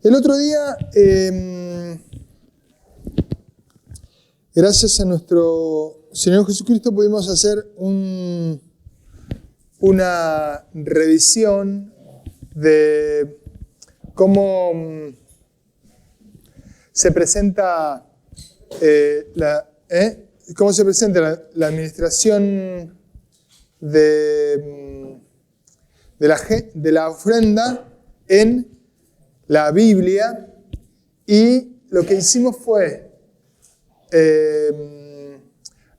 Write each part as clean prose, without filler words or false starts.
El otro día, gracias a nuestro Señor Jesucristo, pudimos hacer una revisión de cómo se presenta la administración de la ofrenda en la Biblia, y lo que hicimos fue,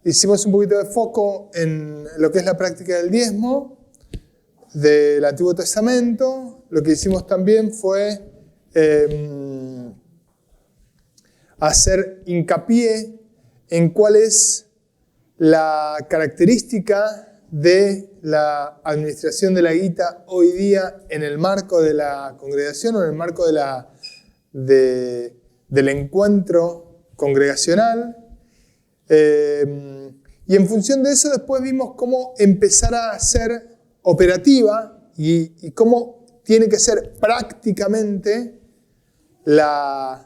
hicimos un poquito de foco en lo que es la práctica del diezmo del Antiguo Testamento. Lo que hicimos también fue hacer hincapié en cuál es la característica de la administración de la guita hoy día en el marco de la congregación o en el marco del encuentro congregacional. Y en función de eso después vimos cómo empezar a ser operativa y cómo tiene que ser prácticamente la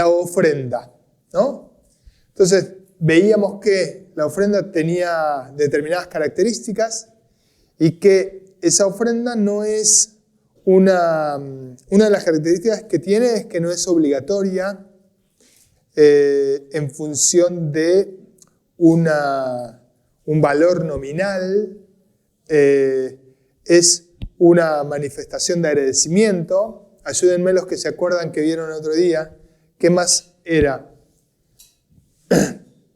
ofrenda, ¿no? Entonces veíamos que la ofrenda tenía determinadas características y que esa ofrenda no es una de las características que tiene es que no es obligatoria en función de un valor nominal, es una manifestación de agradecimiento. Ayúdenme los que se acuerdan que vieron el otro día. ¿Qué más era?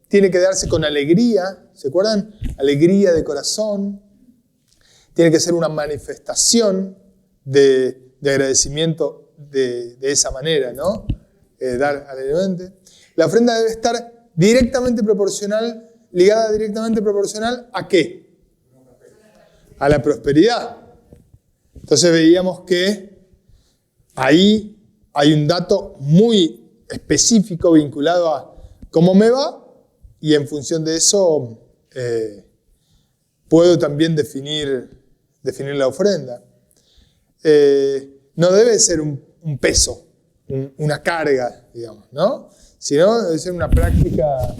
Tiene que darse con alegría, ¿se acuerdan? Alegría de corazón. Tiene que ser una manifestación de agradecimiento de esa manera, ¿no? Dar alegremente. La ofrenda debe estar directamente proporcional, ligada directamente proporcional ¿a qué? A la prosperidad. Entonces veíamos que ahí hay un dato muy específico vinculado a cómo me va, y en función de eso puedo también definir la ofrenda. No debe ser un peso, una carga, digamos, ¿no? Sino debe ser una práctica.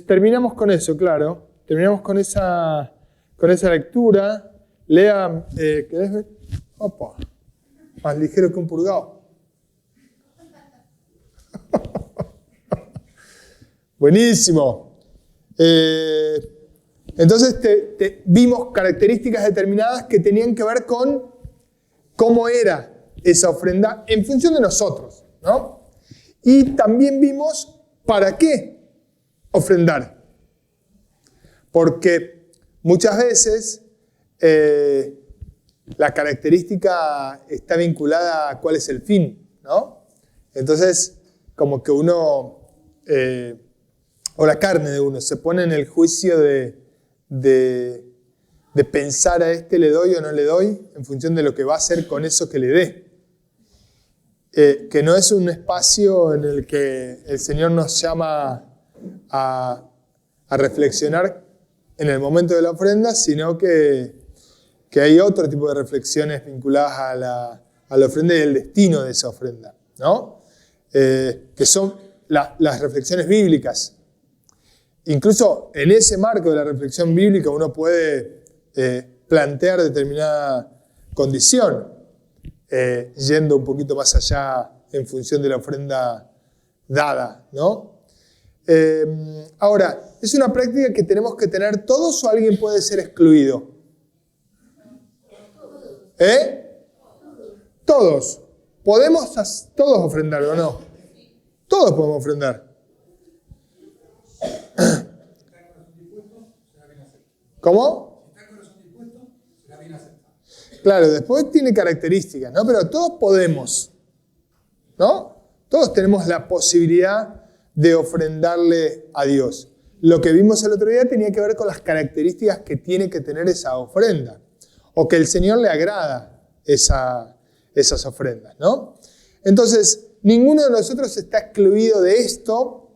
Terminamos con eso, claro. Terminamos con esa lectura. Lea, ¿querés ver? Opa, más ligero que un purgado. Buenísimo. Entonces vimos características determinadas que tenían que ver con cómo era esa ofrenda en función de nosotros, ¿no? Y también vimos para qué ofrendar. Porque muchas veces la característica está vinculada a cuál es el fin, ¿no? Entonces, como que uno, o la carne de uno, se pone en el juicio de pensar a este le doy o no le doy en función de lo que va a hacer con eso que le dé. Que no es un espacio en el que el Señor nos llama a reflexionar en el momento de la ofrenda, sino que hay otro tipo de reflexiones vinculadas a la ofrenda y el destino de esa ofrenda, ¿no? Que son las reflexiones bíblicas. Incluso en ese marco de la reflexión bíblica uno puede plantear determinada condición, yendo un poquito más allá en función de la ofrenda dada, ¿no? Ahora, ¿es una práctica que tenemos que tener todos o alguien puede ser excluido? Todos. ¿Podemos todos ofrendar o no? Todos podemos ofrendar. ¿Cómo? Claro, después tiene características, ¿no? Pero todos podemos, ¿no? Todos tenemos la posibilidad de ofrendarle a Dios. Lo que vimos el otro día tenía que ver con las características que tiene que tener esa ofrenda, o que el Señor le agrada esas ofrendas, ¿no? Entonces, ninguno de nosotros está excluido de esto,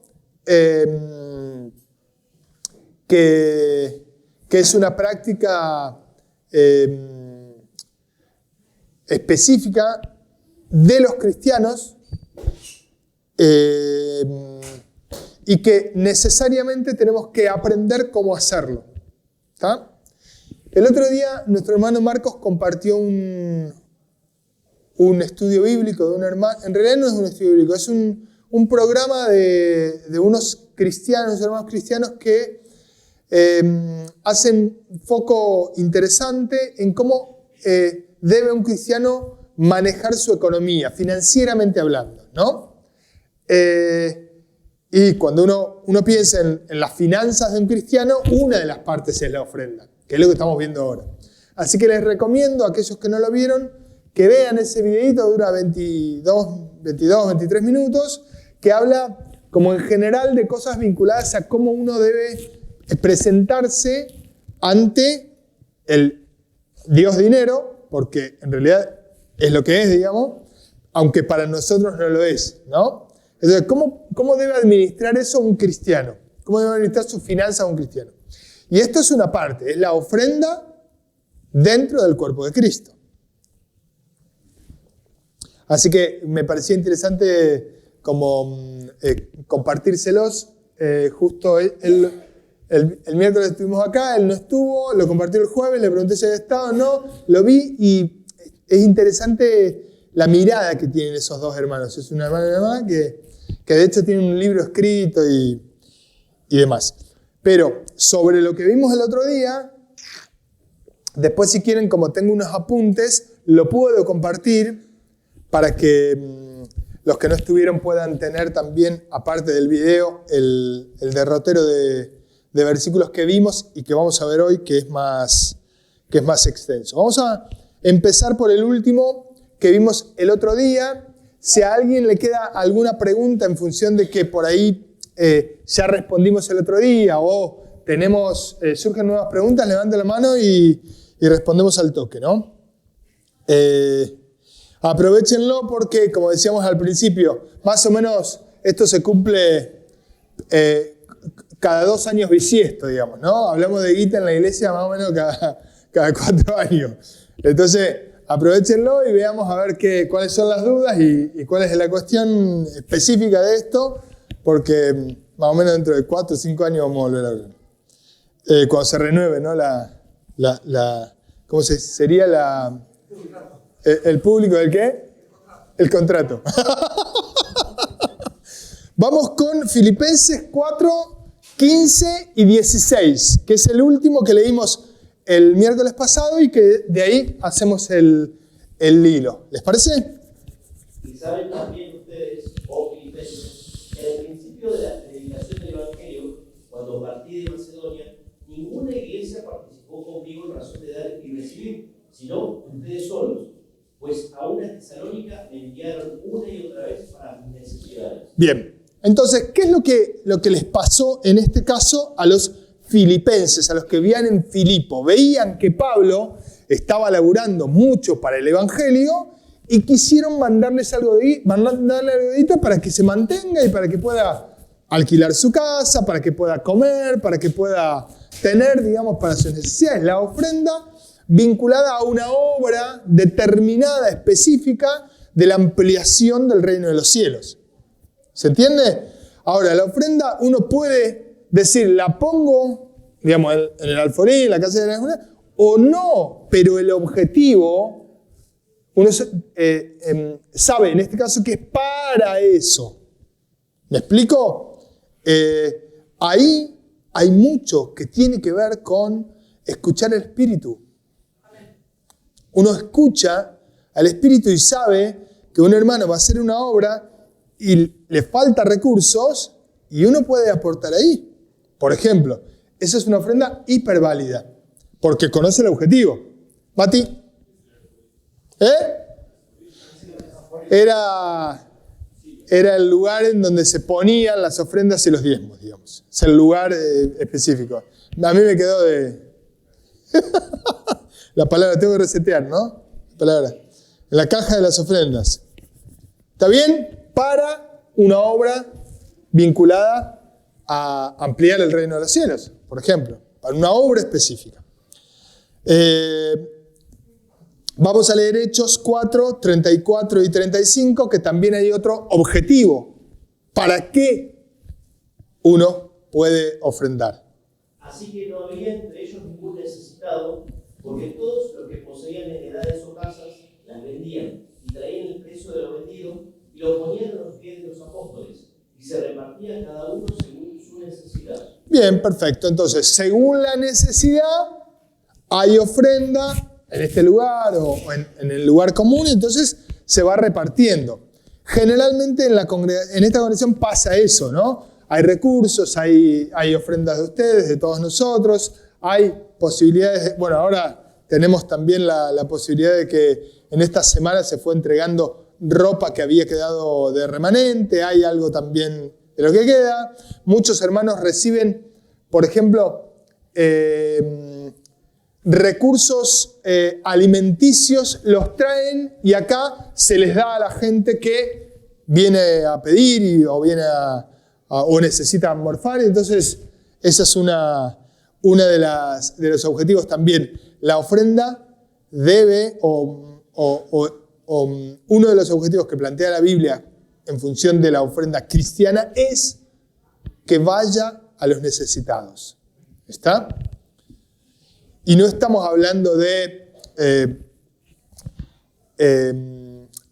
que es una práctica específica de los cristianos y que necesariamente tenemos que aprender cómo hacerlo. ¿Está? El otro día nuestro hermano Marcos compartió un estudio bíblico de un hermano. En realidad no es un estudio bíblico, es un programa de unos cristianos, hermanos cristianos que hacen foco interesante en cómo debe un cristiano manejar su economía, financieramente hablando, ¿no? Y cuando uno piensa en las finanzas de un cristiano, una de las partes es la ofrenda, que es lo que estamos viendo ahora. Así que les recomiendo a aquellos que no lo vieron que vean ese videito, dura 23 minutos, que habla como en general de cosas vinculadas a cómo uno debe presentarse ante el Dios dinero, porque en realidad es lo que es, digamos, aunque para nosotros no lo es, ¿no? Entonces, ¿cómo debe administrar eso un cristiano? ¿Cómo debe administrar sus finanzas un cristiano? Y esto es una parte, es la ofrenda dentro del cuerpo de Cristo. Así que me parecía interesante como compartírselos. Justo el miércoles estuvimos acá, él no estuvo, lo compartió el jueves, le pregunté si había estado o no, lo vi y es interesante la mirada que tienen esos dos hermanos. Es una hermana y una hermana que de hecho tienen un libro escrito y demás. Pero sobre lo que vimos el otro día, después si quieren, como tengo unos apuntes, lo puedo compartir para que los que no estuvieron puedan tener también, aparte del video, el derrotero de versículos que vimos y que vamos a ver hoy, que es más extenso. Vamos a empezar por el último que vimos el otro día. Si a alguien le queda alguna pregunta en función de que por ahí ya respondimos el otro día o surgen nuevas preguntas, levante la mano y respondemos al toque, ¿no? Aprovechenlo porque, como decíamos al principio, más o menos esto se cumple cada 2 años bisiesto, digamos, ¿no? Hablamos de guita en la iglesia más o menos cada 4 años. Entonces, aprovechenlo y veamos a ver cuáles son las dudas y cuál es la cuestión específica de esto, porque más o menos dentro de 4 o 5 años vamos a volver a hablar. Cuando se renueve, ¿no? ¿Cómo sería el público del qué? El contrato. Vamos con Filipenses 4, 15 y 16, que es el último que leímos el miércoles pasado y que de ahí hacemos el hilo. ¿Les parece? Y saben también ustedes, filipenses, que al principio de la predicación del Evangelio, cuando partí de Macedonia, ninguna iglesia participó conmigo en razón de dar y recibir, sino ustedes solos, pues a una Tesalónica me enviaron una y otra vez para mis necesidades. Bien, entonces, ¿qué es lo que les pasó en este caso a los filipenses, a los que vivían en Filipo? Veían que Pablo estaba laburando mucho para el Evangelio y quisieron mandarle algo de guita para que se mantenga y para que pueda alquilar su casa, para que pueda comer, para que pueda tener, digamos, para sus necesidades. La ofrenda vinculada a una obra determinada, específica, de la ampliación del reino de los cielos. ¿Se entiende? Ahora, la ofrenda uno puede decir, la pongo, digamos, en el alforí, en la casa de la ofrenda, o no, pero el objetivo, uno sabe en este caso que es para eso. ¿Me explico? Ahí hay mucho que tiene que ver con escuchar el Espíritu. Uno escucha al Espíritu y sabe que un hermano va a hacer una obra y le falta recursos y uno puede aportar ahí. Por ejemplo, esa es una ofrenda hiperválida porque conoce el objetivo. Mati, Era el lugar en donde se ponían las ofrendas y los diezmos, digamos. Es el lugar específico. A mí me quedó de... La palabra, tengo que resetear, ¿no? La palabra. En la caja de las ofrendas. ¿Está bien? Para una obra vinculada a ampliar el reino de los cielos, por ejemplo. Para una obra específica. Vamos a leer Hechos 4, 34 y 35, que también hay otro objetivo. ¿Para qué uno puede ofrendar? Así que no había entre ellos ningún necesitado, porque todos los que poseían heredades o casas las vendían y traían el precio de lo vendido y lo ponían a los pies de los apóstoles y se repartían cada uno según su necesidad. Bien, perfecto. Entonces, según la necesidad, hay ofrenda en este lugar o en el lugar común, y entonces se va repartiendo. Generalmente en esta congregación pasa eso, ¿no? Hay recursos, hay ofrendas de ustedes, de todos nosotros, hay posibilidades, bueno, ahora tenemos también la posibilidad de que en esta semana se fue entregando ropa que había quedado de remanente, hay algo también de lo que queda. Muchos hermanos reciben, por ejemplo, recursos alimenticios, los traen y acá se les da a la gente que viene a pedir o viene o necesita morfar. Entonces, esa es una de los objetivos también. La ofrenda debe, uno de los objetivos que plantea la Biblia en función de la ofrenda cristiana es que vaya a los necesitados. ¿Está? Y no estamos hablando de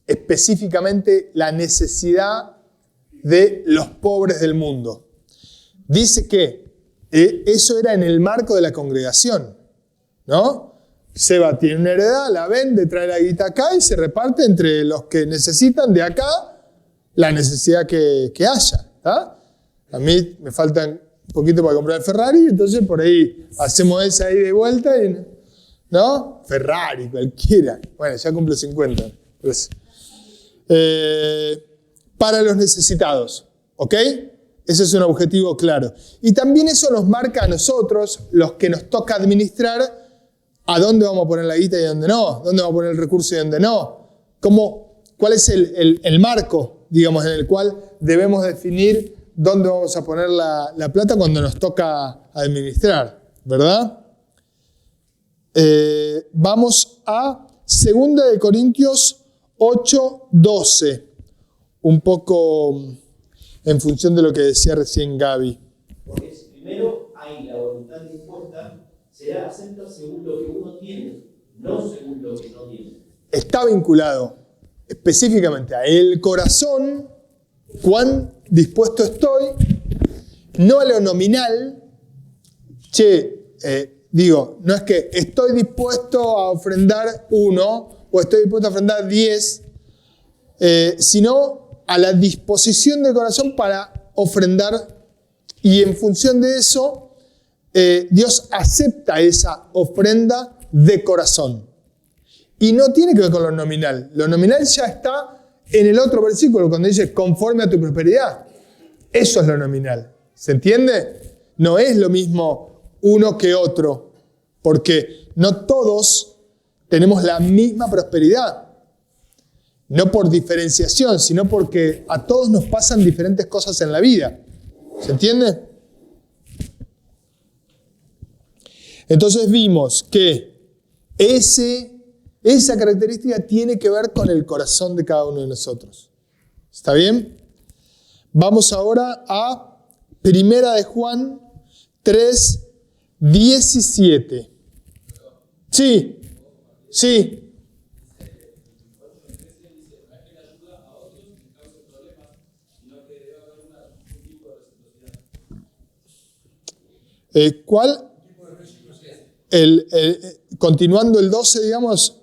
específicamente la necesidad de los pobres del mundo. Dice que eso era en el marco de la congregación, ¿no? Seba tiene una heredad, la vende, trae la guita acá y se reparte entre los que necesitan de acá la necesidad que haya. ¿Tá? A mí me faltan un poquito para comprar el Ferrari, entonces por ahí hacemos esa ida y vuelta, ¿no? Ferrari, cualquiera. Bueno, ya cumplo 50. Pues, para los necesitados, ¿ok? Ese es un objetivo claro. Y también eso nos marca a nosotros, los que nos toca administrar, a dónde vamos a poner la guita y a dónde no, dónde vamos a poner el recurso y a dónde no. ¿Cuál es el marco, digamos, en el cual debemos definir dónde vamos a poner la plata cuando nos toca administrar, ¿verdad? Vamos a 2 de Corintios 8:12, un poco en función de lo que decía recién Gaby. Porque si primero hay la voluntad dispuesta, será acepta según lo que uno tiene, no según lo que no tiene. Está vinculado específicamente a el corazón, cuán dispuesto estoy, no a lo nominal. No es que estoy dispuesto a ofrendar 1 o estoy dispuesto a ofrendar 10, sino a la disposición del corazón para ofrendar, y en función de eso Dios acepta esa ofrenda de corazón. Y no tiene que ver con lo nominal. Lo nominal ya está en el otro versículo, cuando dice conforme a tu prosperidad. Eso es lo nominal. ¿Se entiende? No es lo mismo uno que otro, porque no todos tenemos la misma prosperidad. No por diferenciación, sino porque a todos nos pasan diferentes cosas en la vida. ¿Se entiende? Entonces vimos que esa característica tiene que ver con el corazón de cada uno de nosotros. ¿Está bien? Vamos ahora a 1 de Juan 3:17. Sí. ¿Cuál? Continuando el 12, digamos.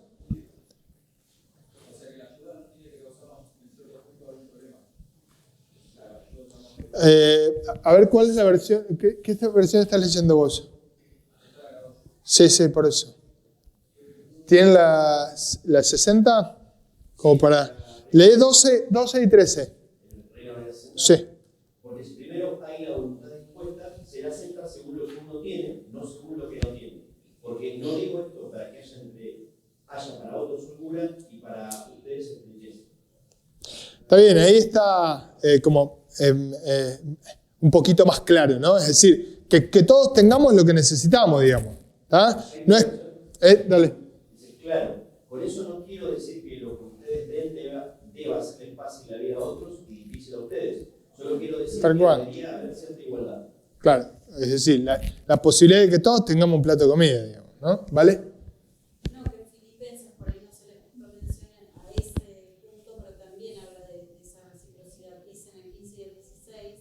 A ver, ¿cuál es la versión? ¿Qué versión estás leyendo vos? Sí, por eso. ¿Tienen la 60? Como para... Lee 12 y 13. Sí. Porque si primero hay la voluntad dispuesta, será acepta según lo que uno tiene, no según lo que no tiene. Porque no digo esto para que haya para otros holgura y para ustedes estrechez. Está bien, ahí está un poquito más claro, ¿no? Es decir, que todos tengamos lo que necesitamos, digamos. ¿Ah? No es... Dale. Dice, claro, por eso quiero decir que lo que ustedes den deba hacerles fácil la vida a otros y difícil a ustedes. Solo quiero decir que debería haber cierta igualdad. Claro, es decir, la posibilidad de que todos tengamos un plato de comida, digamos, ¿no? ¿Vale? No, que en Filipenses por ahí no se le menciona a ese punto, pero también habla de esa reciprocidad. Dice en el 15 y el 16,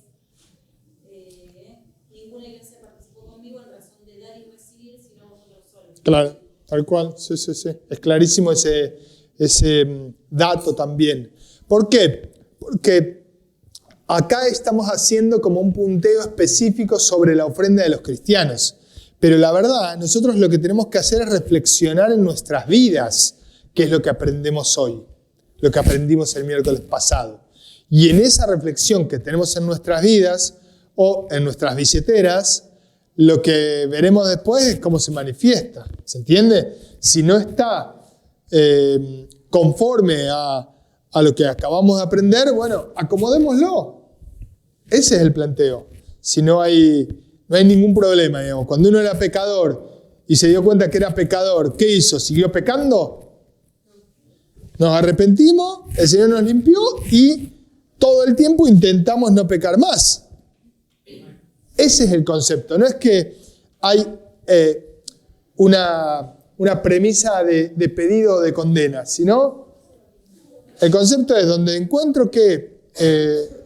ninguna iglesia participó conmigo en razón de dar y recibir, sino vosotros solos. Claro, tal cual, sí. Es clarísimo ese dato también. ¿Por qué? Porque acá estamos haciendo como un punteo específico sobre la ofrenda de los cristianos. Pero la verdad, nosotros lo que tenemos que hacer es reflexionar en nuestras vidas, qué es lo que aprendemos hoy, lo que aprendimos el miércoles pasado. Y en esa reflexión que tenemos en nuestras vidas o en nuestras billeteras, lo que veremos después es cómo se manifiesta. ¿Se entiende? Si no está conforme a lo que acabamos de aprender, bueno, acomodémoslo. Ese es el planteo. Si no hay ningún problema, digamos. Cuando uno era pecador y se dio cuenta que era pecador, ¿qué hizo? ¿Siguió pecando? Nos arrepentimos, el Señor nos limpió y todo el tiempo intentamos no pecar más. Ese es el concepto. No es que hay una premisa de pedido o de condena, sino el concepto es donde encuentro que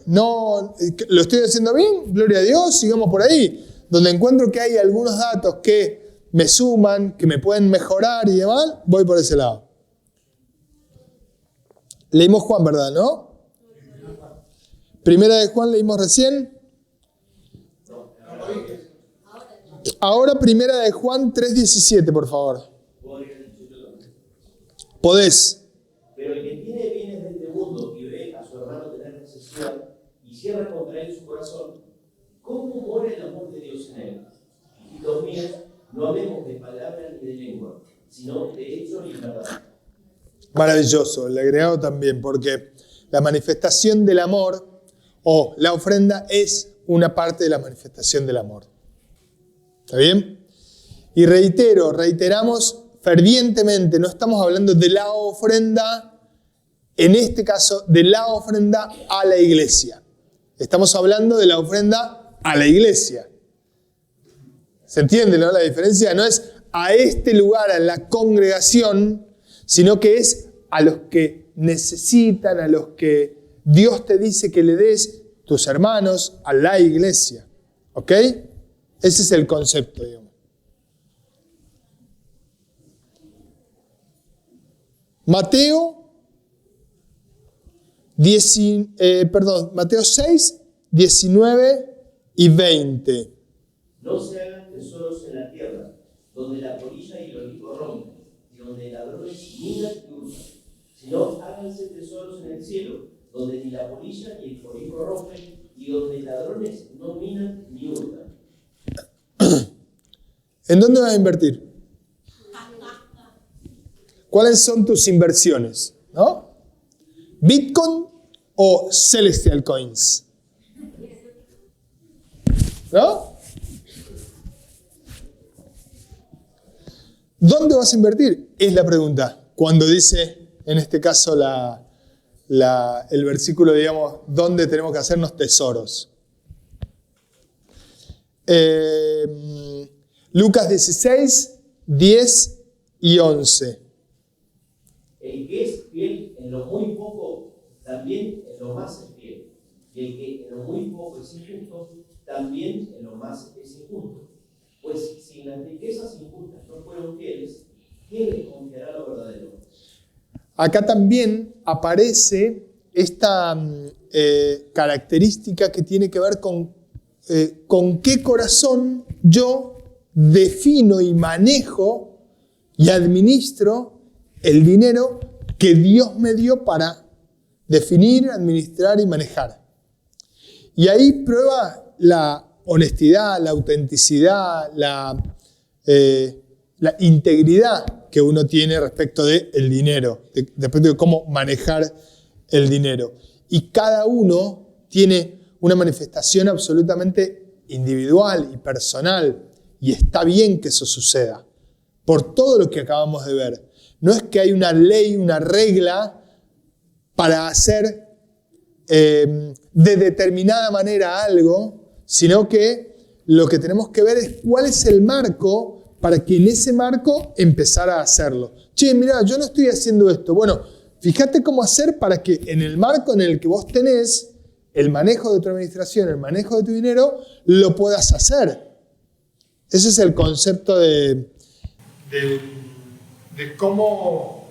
no lo estoy haciendo bien, gloria a Dios, sigamos por ahí. Donde encuentro que hay algunos datos que me suman, que me pueden mejorar y demás, voy por ese lado. Leímos Juan, ¿verdad? ¿No? Primera de Juan leímos recién. Ahora primera de Juan 3:17, por favor. Podés. Pero el que tiene bienes de este mundo y ve a su hermano tener necesidad y cierra contra él su corazón, ¿cómo mora el amor de Dios en él? Hijitos míos, no hablemos de palabras ni de lengua, sino de hecho y verdad. Maravilloso, el agregado también, porque la manifestación del amor o la ofrenda es una parte de la manifestación del amor. ¿Está bien? Y reiteramos fervientemente, no estamos hablando de la ofrenda, en este caso, de la ofrenda a la iglesia. Estamos hablando de la ofrenda a la iglesia. ¿Se entiende, no? La diferencia no es a este lugar, a la congregación, sino que es a los que necesitan, a los que Dios te dice que le des, tus hermanos, a la iglesia. ¿Ok? Ese es el concepto, digamos. Mateo 6, 19 y 20. No se hagan tesoros en la tierra, donde la polilla y el olivo rompen, y donde ladrones minan y hurtan, sino háganse tesoros en el cielo, donde ni la polilla ni el olivo rompen, y donde ladrones no minan ni hurtan. ¿En dónde vas a invertir? ¿Cuáles son tus inversiones? ¿No? ¿Bitcoin o Celestial Coins? ¿No? ¿Dónde vas a invertir? Es la pregunta. Cuando dice, en este caso, el versículo, digamos, ¿dónde tenemos que hacernos tesoros? Lucas 16, 10 y 11. El que es fiel en lo muy poco, también en lo más es fiel. Y el que en lo muy poco es injusto, también en lo más es injusto. Pues si las riquezas injustas no fueron fieles, ¿quién les confiará lo verdadero? Acá también aparece esta característica que tiene que ver con qué corazón yo defino y manejo y administro el dinero que Dios me dio para definir, administrar y manejar. Y ahí prueba la honestidad, la autenticidad, la integridad que uno tiene respecto del dinero, respecto de cómo manejar el dinero. Y cada uno tiene una manifestación absolutamente individual y personal, y está bien que eso suceda, por todo lo que acabamos de ver. No es que hay una ley, una regla para hacer de determinada manera algo, sino que lo que tenemos que ver es cuál es el marco para que en ese marco empezar a hacerlo. Che, mirá, yo no estoy haciendo esto. Bueno, fíjate cómo hacer para que en el marco en el que vos tenés el manejo de tu administración, el manejo de tu dinero, lo puedas hacer. Ese es el concepto de cómo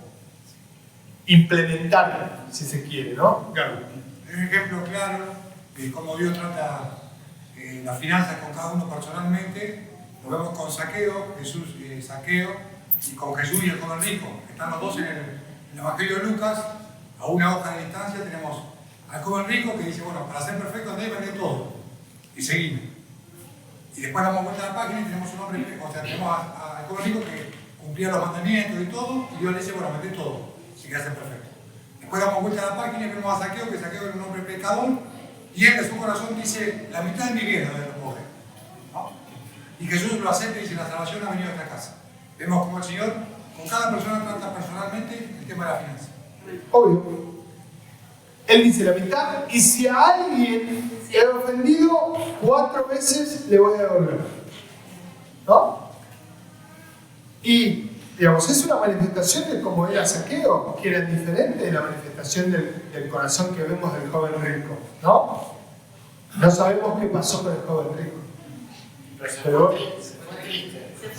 implementar, si se quiere, ¿no? Claro. Es un ejemplo claro de cómo Dios trata las finanzas con cada uno personalmente. Lo vemos con Zaqueo, Zaqueo, y con Jesús y el joven rico. Están los dos en el Evangelio de Lucas, a una hoja de distancia tenemos al joven rico que dice, bueno, para ser perfecto andé y vendé todo, y seguimos. Y después damos vuelta a la página y tenemos un hombre, o sea, tenemos al joven rico que cumplía los mandamientos y todo, y Dios le dice, bueno, vendé todo, si quieres ser perfecto. Después damos vuelta a la página y vemos a Zaqueo, que Zaqueo era un hombre pecador, y él de su corazón dice, la mitad de mi vida de los pobres. ¿No? Y Jesús lo acepta y dice, la salvación ha venido a esta casa. Vemos como el Señor con cada persona trata personalmente el tema de la finanza. Obvio. Él dice la mitad, y si a alguien he ofendido, 4 veces le voy a devolver. ¿No? Y, digamos, es una manifestación de cómo era Zaqueo, que era diferente de la manifestación del corazón que vemos del joven rico. ¿No? No sabemos qué pasó con el joven rico. Pero,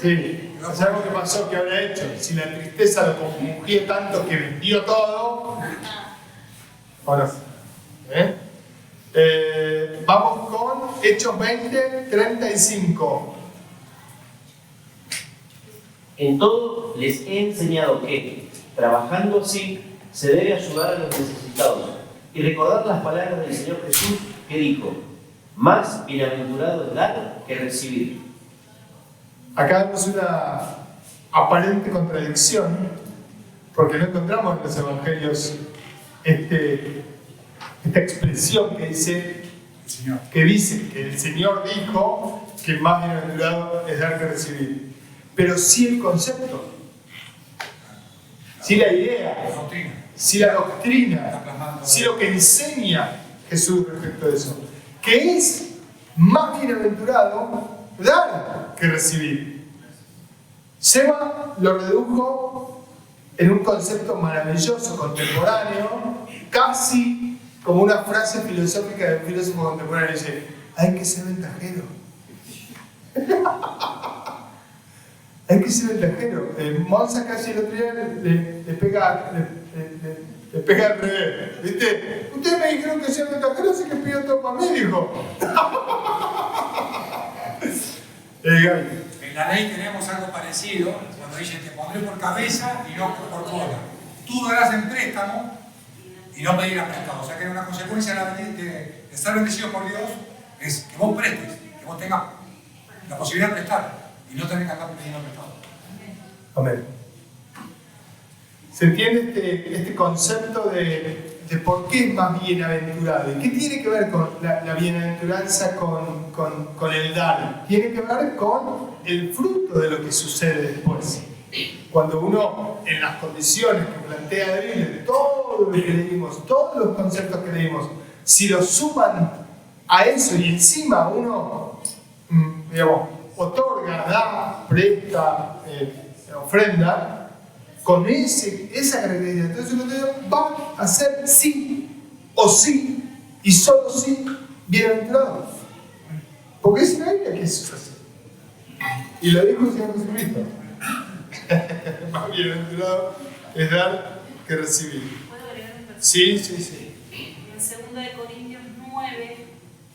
sí, no sabemos qué pasó, qué habrá hecho. Si la tristeza lo confundió tanto que vendió todo. Ahora sí. Vamos con Hechos 20:35. En todo les he enseñado que, trabajando así, se debe ayudar a los necesitados y recordar las palabras del Señor Jesús que dijo, más bienaventurado es dar que recibir. Acá vemos una aparente contradicción, porque no encontramos en los evangelios esta expresión que dice que el Señor dijo que más bienaventurado es dar que recibir. Pero sí el concepto, sí la idea, sí la doctrina, sí lo que enseña Jesús respecto de eso. Que es más bienaventurado dar que recibir. Seba lo redujo en un concepto maravilloso, contemporáneo, casi como una frase filosófica de un filósofo contemporáneo. Dice, hay que ser ventajero. Hay que ser ventajero. Monza casi el otro día le pega al revés. ¿Viste? Ustedes me dijeron que sea ventajero, así que pido todo para mí, dijo. En la ley tenemos algo parecido, cuando dice, te pondré por cabeza y no por cola. Tú darás en préstamo y no pedirás prestado. O sea que una consecuencia de estar bendecido por Dios es que vos prestes, que vos tengas la posibilidad de prestar y no tener que andar pidiendo prestado. Amén. ¿Se entiende este concepto de por qué es más bienaventurado? ¿Y qué tiene que ver con la bienaventuranza con el dar? Tiene que ver con el fruto de lo que sucede después. Cuando uno, en las condiciones que plantea la Biblia, todo lo que leímos, todos los conceptos que leímos, si los suman a eso y encima uno, digamos, otorga, da, presta, ofrenda, con esa característica, entonces va a ser sí o sí y solo sí bienaventurado. Porque es una Biblia que eso es así. Y lo dijo el Señor Jesucristo. Más bienaventurado es dar que recibir. ¿Puedo agregar un versículo? Sí. En 2 Corintios 9,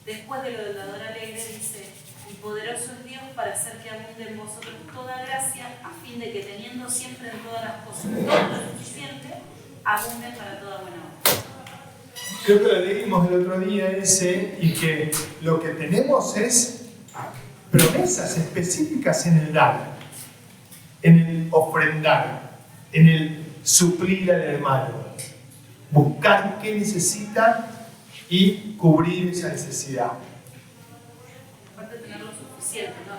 después de lo del dador alegre, dice, y poderoso es Dios para hacer que abunde en vosotros toda gracia, a fin de que teniendo siempre en todas las cosas todo lo suficiente, abunde para toda buena obra. Creo que lo leímos el otro día ese, y que lo que tenemos es promesas específicas en el dar, en el ofrendar, en el suplir al hermano, buscar qué necesita y cubrir esa necesidad. Aparte de tener lo suficiente, ¿no?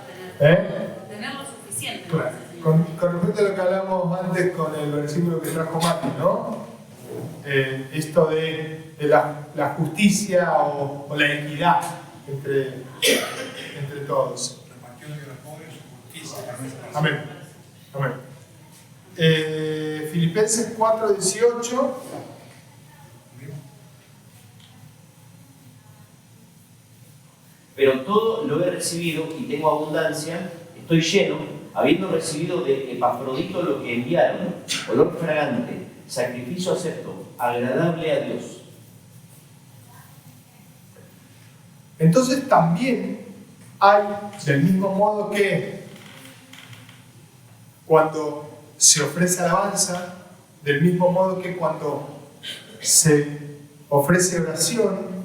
¿Eh? Tener lo suficiente. Claro. ¿No? con respecto a lo que hablamos antes con el versículo que trajo Mati, ¿no? Esto de la justicia o la equidad entre todos. Repartió de los pobres su justicia. Amén. Amén. Filipenses 4:18. Pero todo lo he recibido y tengo abundancia, estoy lleno, habiendo recibido de Epafrodito lo que enviaron, olor fragante, sacrificio acepto, agradable a Dios. Entonces también hay, del mismo modo que cuando se ofrece alabanza, del mismo modo que cuando se ofrece oración,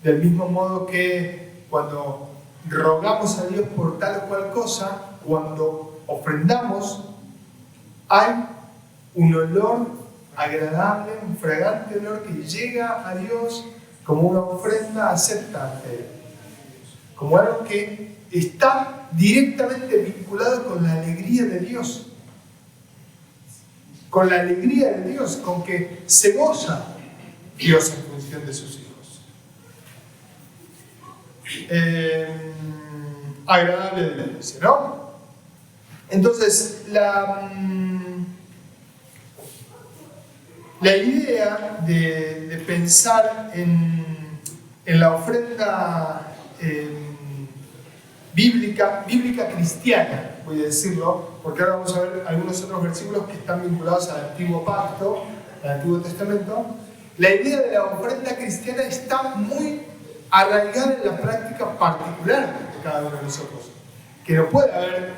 del mismo modo que cuando rogamos a Dios por tal o cual cosa, cuando ofrendamos, hay un olor agradable, un fragante olor que llega a Dios como una ofrenda acepta ante Él, como algo que está directamente vinculado con la alegría de Dios, con la alegría de Dios, con que se goza Dios en función de sus hijos. Agradable de la iglesia, ¿no? Entonces, la idea de pensar en la ofrenda bíblica cristiana, voy a decirlo, porque ahora vamos a ver algunos otros versículos que están vinculados al Antiguo Pacto, al Antiguo Testamento. La idea de la ofrenda cristiana está muy arraigada en la práctica particular de cada uno de nosotros, que no puede haber,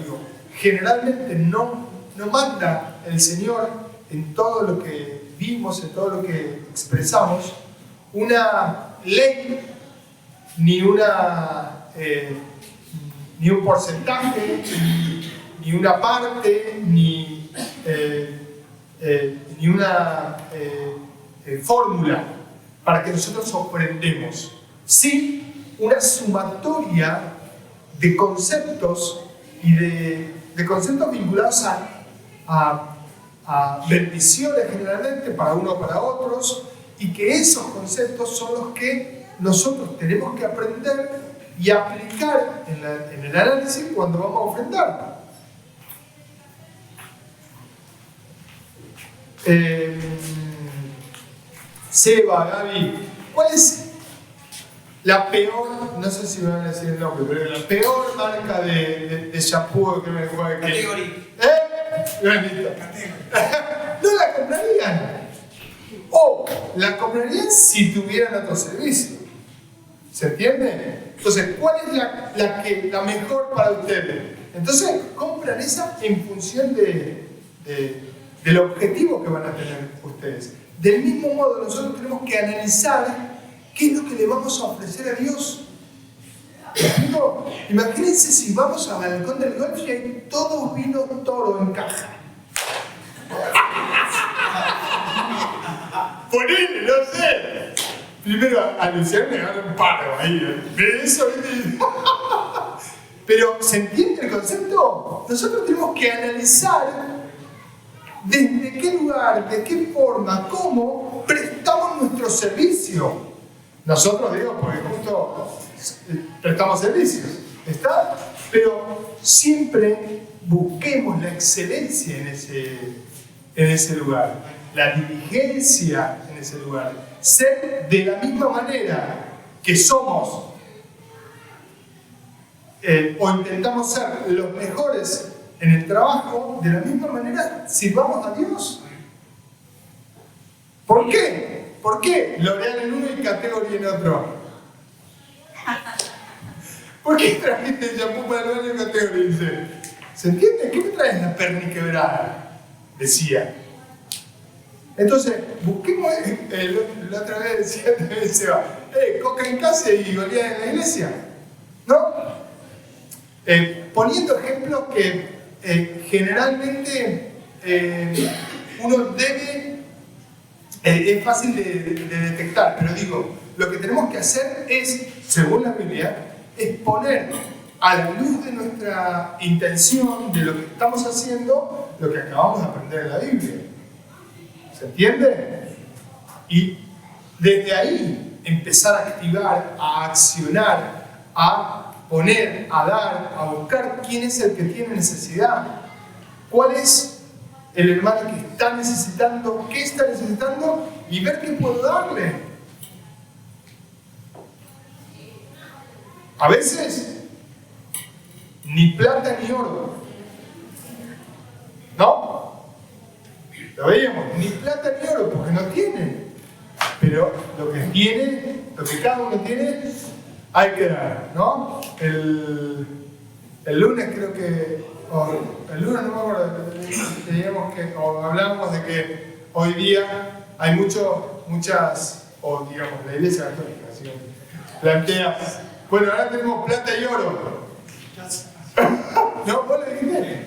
digo, generalmente no manda el Señor en todo lo que vimos, en todo lo que expresamos, una ley, ni un porcentaje, ni una parte, ni una fórmula para que nosotros ofrendemos. Sí, una sumatoria de conceptos y de conceptos vinculados a bendiciones generalmente para uno o para otros, y que esos conceptos son los que nosotros tenemos que aprender y aplicar en el análisis cuando vamos a ofrendar. Seba, Gaby, ¿cuál es la peor, no sé si me van a decir el nombre, pero la peor marca de shampoo que me juega aquí? Category. No la comprarían. O la comprarían si tuvieran otro servicio. ¿Se entiende? Entonces, ¿cuál es la mejor para ustedes? Entonces, compran esa en función del objetivo que van a tener ustedes. Del mismo modo, nosotros tenemos que analizar qué es lo que le vamos a ofrecer a Dios. ¿No? Imagínense si vamos al balcón del golf y hay todo vino toro en caja. Ponele, no sé. Primero a Luciano le agarra un paro ahí. ¿Ve eso? Pero, ¿se entiende el concepto? Nosotros tenemos que analizar desde qué lugar, de qué forma, cómo prestamos nuestro servicio. Nosotros, digo, porque justo prestamos servicios, ¿está? Pero siempre busquemos la excelencia en ese lugar, la diligencia en ese lugar. Ser de la misma manera que somos o intentamos ser los mejores en el trabajo, de la misma manera sirvamos a Dios. ¿Por qué? ¿Por qué L'Oreal en uno y Category en otro? ¿Por qué trajiste el shampoo para el baño en Category? Dice, ¿se entiende? ¿Qué me traes la perni quebrada? Decía. Entonces, busquemos, la otra vez decía también Seba, coca en casa y olía en la iglesia, ¿no? Poniendo ejemplos que generalmente uno debe, es fácil de detectar, pero digo, lo que tenemos que hacer es, según la Biblia, es poner a la luz de nuestra intención, de lo que estamos haciendo, lo que acabamos de aprender en la Biblia. ¿Se entiende? Y desde ahí empezar a activar, a accionar, a poner, a dar, a buscar quién es el que tiene necesidad. ¿Cuál es el hermano que está necesitando? ¿Qué está necesitando? Y ver qué puedo darle. A veces, ni plata ni oro. ¿No? Lo veíamos, ni plata ni oro, porque no tienen. Pero lo que tiene, lo que cada uno tiene, hay que dar, ¿no? El lunes creo que, o el lunes no me acuerdo, teníamos que, o hablábamos de que hoy día hay muchas, o digamos, la Iglesia Católica, así que plantea, bueno, ahora tenemos plata y oro. ¿No? ¿Vos lo dijiste?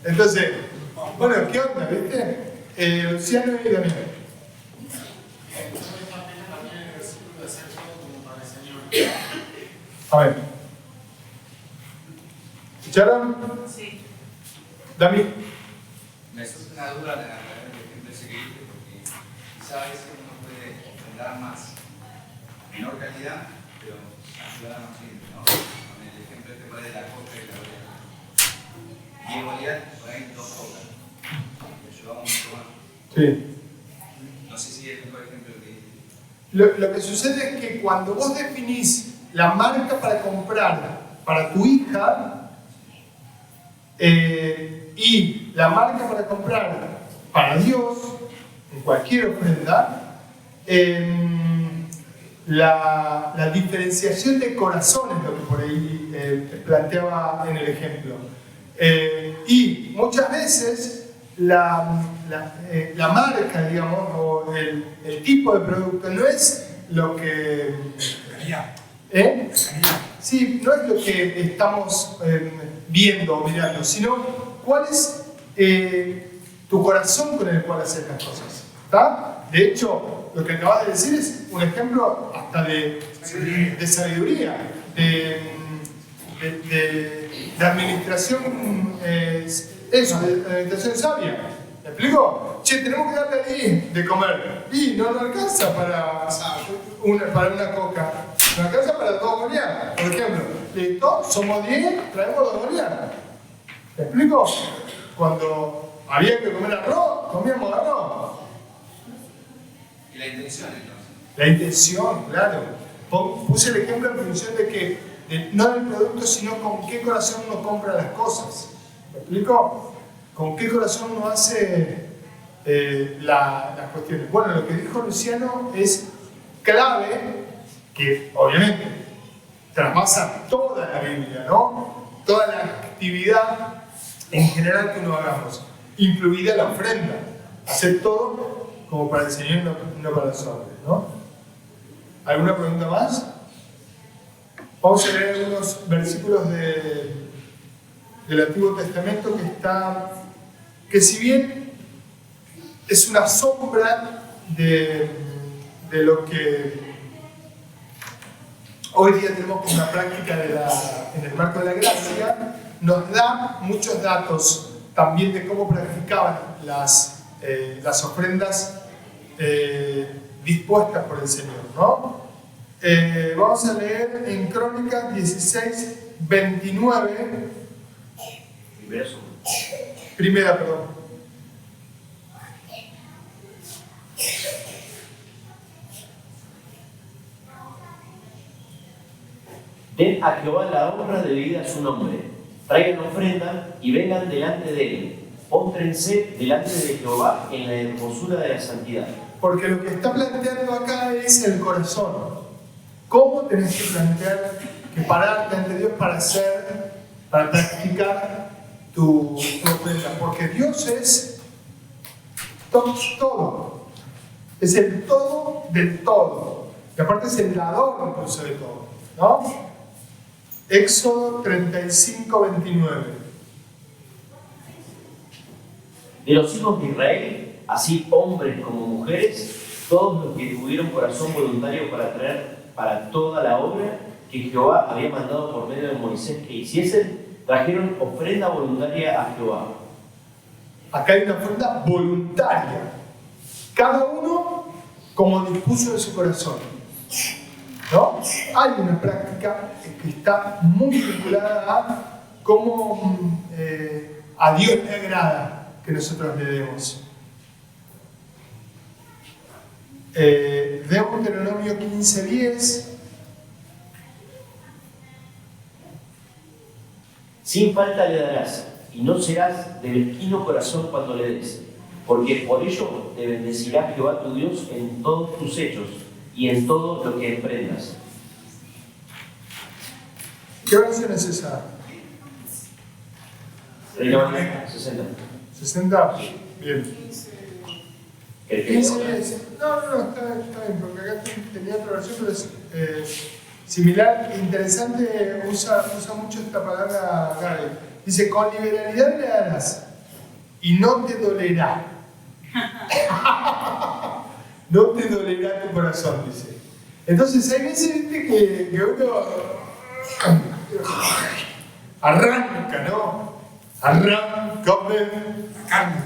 Entonces, bueno, ¿qué onda, viste? Luciano y Daniel. A ver. ¿Escucharon? Sí. Dami. Me surge una duda a través del ejemplo ese que diste, porque quizá a veces uno puede ofrendar más, menor calidad, pero ayudar a más gente, ¿no? Con el ejemplo este por ahí de la coca y la olla. Y en realidad, por ahí 2 cocas. Le ayudamos mucho más. Sí. No sé si es el mejor ejemplo que diste. Lo que sucede es que cuando vos definís la marca para comprar para tu hija y la marca para comprar para Dios, en cualquier ofrenda, la diferenciación de corazones, lo que por ahí planteaba en el ejemplo. Y muchas veces la marca, digamos, o el tipo de producto no es lo que... Sí, no es lo que estamos viendo o mirando, sino cuál es tu corazón con el cual hacer las cosas. ¿Está? De hecho, lo que acabas de decir es un ejemplo hasta de sabiduría, de administración, eso, de administración sabia. ¿Me explico? Che, tenemos que darle ahí de comer. Y no nos alcanza para una coca. Nos alcanza para 2 bolianas, por ejemplo. Listo, somos 10, traemos 2 bolianas. ¿Me explico? Cuando había que comer arroz, comíamos arroz. ¿Y la intención entonces? La intención, claro. Puse el ejemplo en función de que, no del producto, sino con qué corazón uno compra las cosas. ¿Me explico? ¿Con qué corazón uno hace las cuestiones? Bueno, lo que dijo Luciano es clave, que obviamente traspasa toda la Biblia, ¿no? Toda la actividad en general que uno hagamos, incluida la ofrenda. Hacer todo como para el Señor, no para los hombres, ¿no? ¿Alguna pregunta más? Vamos a leer algunos versículos del Antiguo Testamento que si bien es una sombra de lo que hoy día tenemos como una práctica en el marco de la gracia, nos da muchos datos también de cómo practicaban las ofrendas dispuestas por el Señor, ¿no? Vamos a leer en Crónicas 16, 29. Primera, perdón. Den a Jehová la honra debida a su nombre. Traigan ofrenda y vengan delante de él. Póstrense delante de Jehová en la hermosura de la santidad. Porque lo que está planteando acá es el corazón. ¿Cómo tenés que plantear que pararte ante Dios para practicar tu ofrenda? Porque Dios es todo. Es el todo del todo. Y aparte es el dador incluso de todo, ¿no? Éxodo 35, 29. De los hijos de Israel, así hombres como mujeres, todos los que tuvieron corazón voluntario para traer para toda la obra, que Jehová había mandado por medio de Moisés que hiciesen, trajeron ofrenda voluntaria a Jehová. Acá hay una ofrenda voluntaria. Cada uno como dispuso de su corazón. ¿No? Hay una práctica que está muy vinculada a cómo a Dios le agrada que nosotros le demos. Deuteronomio 15:10. Sin falta le darás, y no serás de mezquino corazón cuando le des, porque por ello te bendecirá Jehová tu Dios en todos tus hechos y en todo lo que emprendas. ¿Qué oración es esa? Reina Valera, 60. 60. Bien. El 15:10. No, está bien, porque acá tenía otra versión, pero es similar, interesante, usa mucho esta palabra Gaby. Dice, con liberalidad le darás y no te dolerá. No te dolerá tu corazón, dice. Entonces hay veces, viste, que uno arranca, ¿no? Arranca, La carne,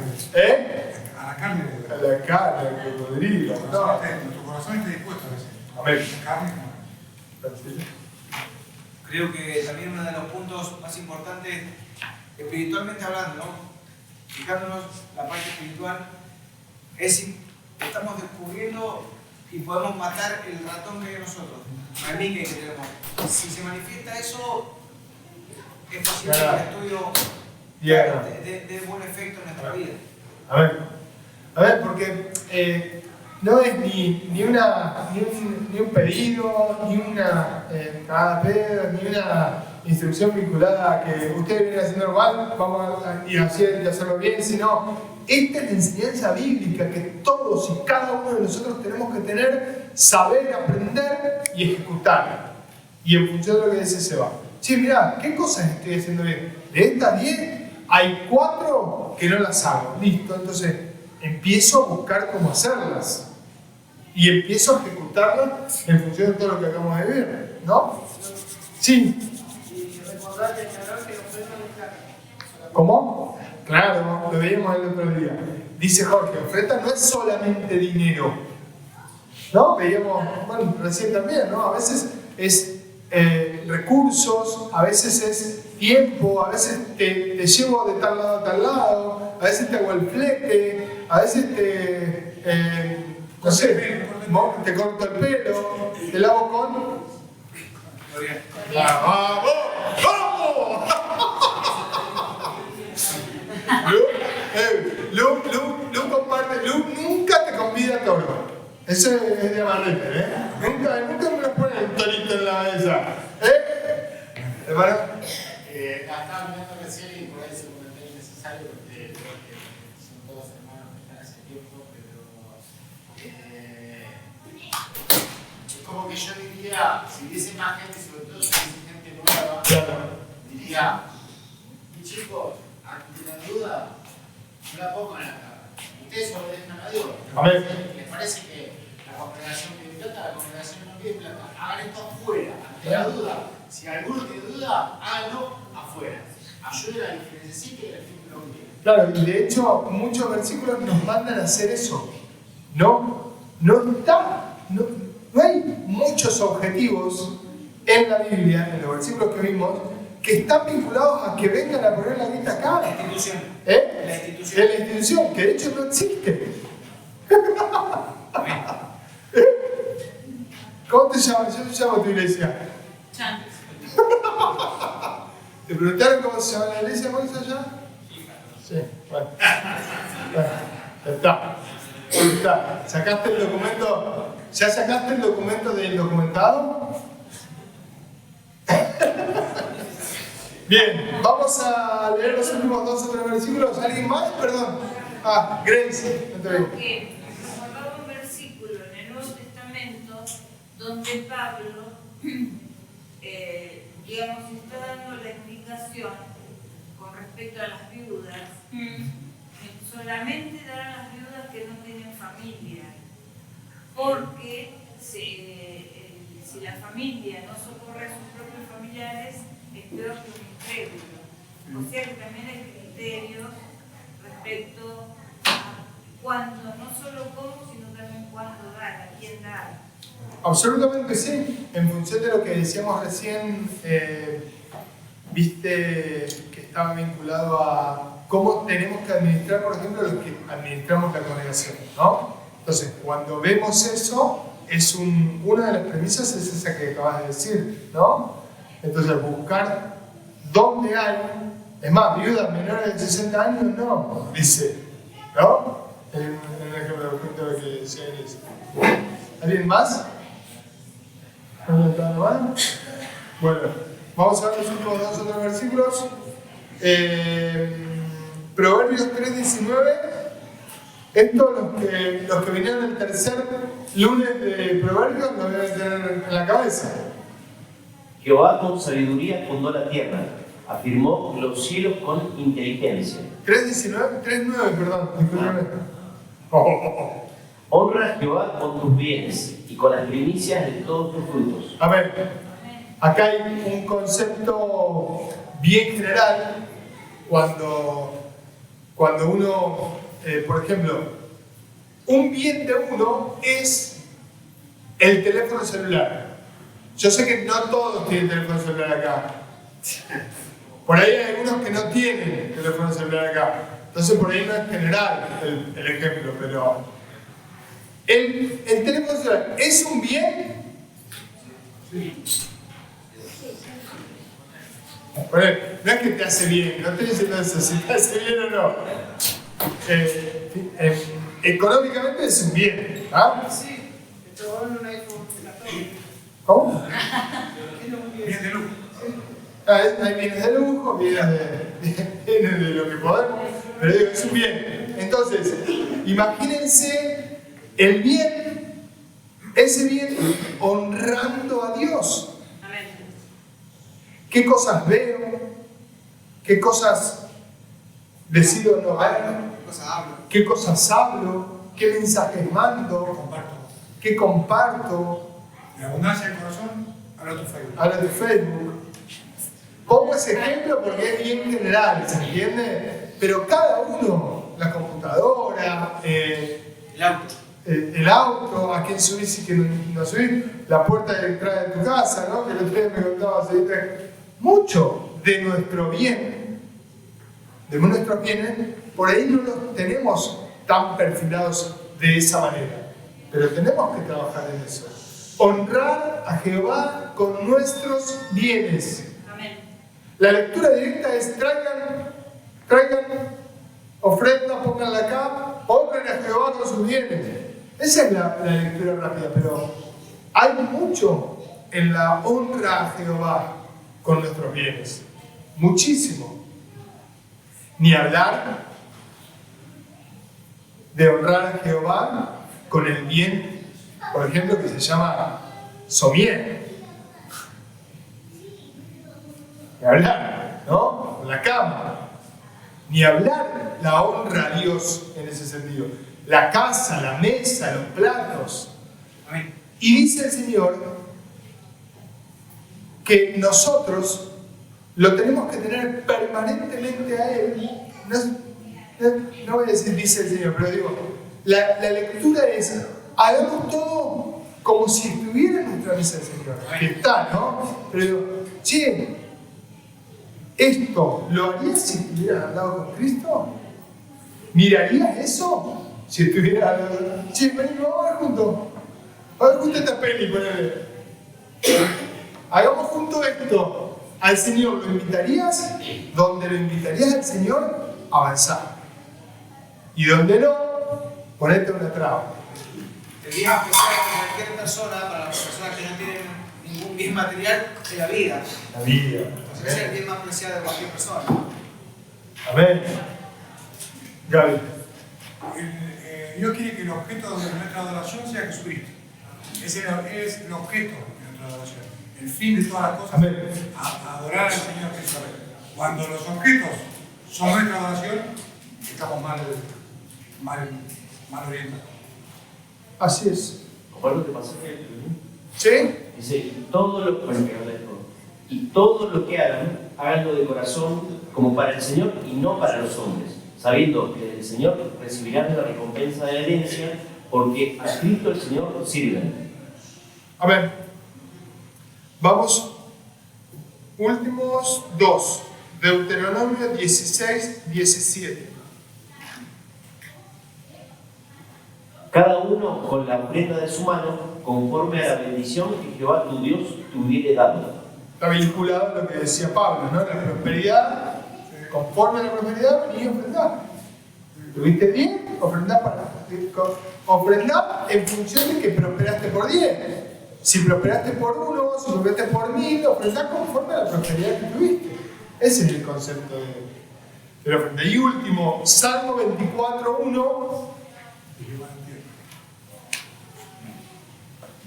a la carne. a la cara, al cocodrilo, no. Tu corazón está dispuesto a veces. Amén. La carne no. Creo que también uno de los puntos más importantes, espiritualmente hablando, ¿no? Fijándonos la parte espiritual, es si estamos descubriendo y podemos matar el ratón que hay en nosotros, el Mickey que tenemos. Si se manifiesta eso, es posible que el estudio dé buen efecto en nuestra vida. A ver, porque no es ni un pedido, ni una cagada de pedo, ni una instrucción vinculada a que ustedes vienen haciendo mal, vamos a ir a hacerlo bien, sino esta es la enseñanza bíblica que todos y cada uno de nosotros tenemos que tener, saber, aprender y ejecutar. Y en función de lo que dice Seba. Che, mirá, ¿qué cosas estoy haciendo bien? De estas 10, hay 4 que no las hago. Listo, entonces empiezo a buscar cómo hacerlas. Y empiezo a ejecutarlas en función de todo lo que acabamos de ver, ¿no? Sí. Y recordar que ofrenda no es plata. ¿Cómo? Claro, lo veíamos el otro día. Dice Jorge, ofrenda no es solamente dinero. ¿No? Veíamos, bueno, recién también, ¿no? A veces es recursos, a veces es tiempo, a veces te llevo de tal lado a tal lado, a veces te hago el flete, a veces no sé, te corto el pelo, te lavo con... ¡Vamos! ¡Vamos! Lu comparte, Lu nunca te convida a toro. Eso es de amarrete, ¿eh? Nunca me lo pone el torito en la mesa. ¿Hermano? Estaba mirando recién y por ahí es un comentario innecesario porque creo que son todos hermanos que están hace tiempo, pero es como que yo diría, si hubiese más gente, sobre todo si hubiese gente nueva, diría, mi chicos, ante la duda, no la pongan acá. Ustedes obedezcan a Dios. Amén. ¿Les parece que la congregación pide plata, la congregación no pide plata? Hagan esto afuera, ante la duda. Si alguno tiene duda, háganlo afuera. Ayuden al que necesite y al que lo quiera. Claro, y de hecho muchos versículos nos mandan a hacer eso. No hay muchos objetivos en la Biblia, en los versículos que vimos, que están vinculados a que vengan a poner la guita acá. La institución. La institución, que de hecho no existe. ¿Cómo te llamas? Yo te llamo a tu iglesia. Chan. ¿Te preguntaron cómo se llama la iglesia, Moisés, allá? Sí, bueno. Ya está. ¿Sacaste el documento? ¿Ya sacaste el documento del documentado? Bien, vamos a leer los últimos 2 o 3 versículos. ¿Alguien más? Perdón. Grace, no te veo. Porque recordaba un versículo en el Nuevo Testamento donde Pablo, digamos, está dando la indicación con respecto a las viudas, que solamente darán a las viudas que no tienen familia, porque el si la familia no socorre a sus propios familiares, es peor que un incrédulo. O sea que también hay criterios respecto a cuándo, no solo cómo, sino también cuándo dar, a quién dar. Absolutamente sí, en función de lo que decíamos recién, viste que estaba vinculado a cómo tenemos que administrar, por ejemplo, los que administramos la congregación, ¿no? Entonces, cuando vemos eso, una de las premisas es esa que acabas de decir, ¿no? Entonces, buscar dónde hay, es más, viudas menores de 60 años, no, dice, ¿no? En el ejemplo que decía Elisa. ¿Alguien más? ¿No levantaron la mano? Bueno, vamos a ver los últimos dos otros versículos. Proverbios 3:19. Esto los que vinieron el tercer lunes de Proverbios lo deben tener en la cabeza. Jehová con sabiduría fundó la tierra, afirmó los cielos con inteligencia. 3:9, perdón, discúlpeme. Honra a Jehová con tus bienes y con las primicias de todos tus frutos. A ver, acá hay un concepto bien general cuando uno, por ejemplo, un bien de uno es el teléfono celular. Yo sé que no todos tienen teléfono celular acá. Por ahí hay algunos que no tienen teléfono celular acá. Entonces por ahí no es general el ejemplo, pero ¿el teléfono celular es un bien? Sí. Bueno, no es que te hace bien, no estoy diciendo eso, si te hace bien o no. Económicamente es un bien, ¿ah? Sí, te robaron un iPhone 14. ¿Cómo? Bien de lujo. Hay bienes de lujo, bienes de lo que podemos, pero digo, es un bien. Entonces, imagínense el bien, ese bien honrando a Dios. Amén. ¿Qué cosas veo? ¿Qué cosas decido no ver? ¿Qué cosas hablo? ¿Qué mensajes mando? Comparto. ¿Qué comparto? De abundancia del corazón, habla tu Facebook. Habla de Facebook. Pongo ese ejemplo porque es bien general, ¿se entiende? Pero cada uno, la computadora, el auto, a quién subís y quién no subís, la puerta de entrada de tu casa, ¿no? Que el otro día me contaba, mucho de nuestro bien, de nuestros bienes, por ahí no los tenemos tan perfilados de esa manera, pero tenemos que trabajar en eso. Honrar a Jehová con nuestros bienes. Amén. La lectura directa es traigan ofrendas, pónganla acá, honren a Jehová con sus bienes. Esa es la lectura rápida, pero hay mucho en la honra a Jehová con nuestros bienes. Muchísimo. Ni hablar de honrar a Jehová con el bien, por ejemplo, que se llama somier. Ni hablar, ¿no? Con la cama. Ni hablar la honra a Dios en ese sentido. La casa, la mesa, los platos. Amén. Y dice el Señor que nosotros lo tenemos que tener permanentemente a Él. No voy a decir dice el Señor, pero digo, la lectura es, hagamos todo como si estuviera en nuestra mesa del Señor. Que está, ¿no? Pero digo, che, ¿esto lo harías si estuvieras al lado con Cristo? ¿Mirarías eso? Si estuvieras al lado. Che, vení, vamos a ver juntos. A ver juntos esta peli, ponele. Hagamos juntos esto. Al Señor, ¿lo invitarías? Donde lo invitarías al Señor, avanzar. Y donde no, ponete una traba. El bien especial para cualquier persona, para las personas que no tienen ningún bien material, es la vida. La vida. Entonces es el bien más preciado de cualquier persona. Amén. Gaby. Dios quiere que el objeto de nuestra adoración sea Jesucristo. Ese es el objeto de nuestra adoración. El fin de todas las cosas es adorar al Señor Jesucristo. Cuando los objetos son nuestra adoración, estamos mal orientados. Así es. Comparto este pasaje ¿Sí? Dice, y todo lo que hagan, háganlo de corazón como para el Señor y no para los hombres, sabiendo que del Señor recibirán la recompensa de la herencia, porque a Cristo el Señor sirven. Amén. Vamos, últimos dos. Deuteronomio 16, 17. Cada uno con la ofrenda de su mano, conforme a la bendición que Jehová tu Dios te hubiere dado. Está vinculado a lo que decía Pablo, ¿no? La prosperidad, conforme a la prosperidad, venís a ofrendar. ¿Tuviste 10? Ofrendá en función de que prosperaste por 10. Si prosperaste por 1, si prosperaste por 1000, ofrendá conforme a la prosperidad que tuviste. Ese es el concepto de la ofrenda. Y último, Salmo 24:1.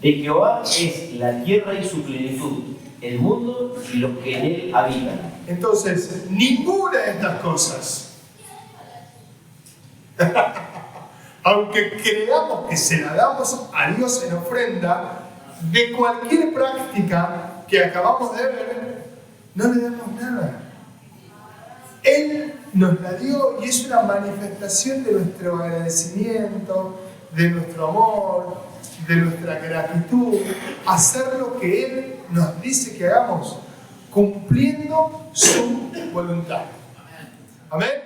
De Jehová es la tierra y su plenitud, el mundo y los que en él habitan. Entonces, ninguna de estas cosas, aunque creamos que se la damos a Dios en ofrenda, de cualquier práctica que acabamos de ver, no le damos nada. Él nos la dio y es una manifestación de nuestro agradecimiento, de nuestro amor, de nuestra gratitud, hacer lo que Él nos dice que hagamos, cumpliendo su voluntad. Amén.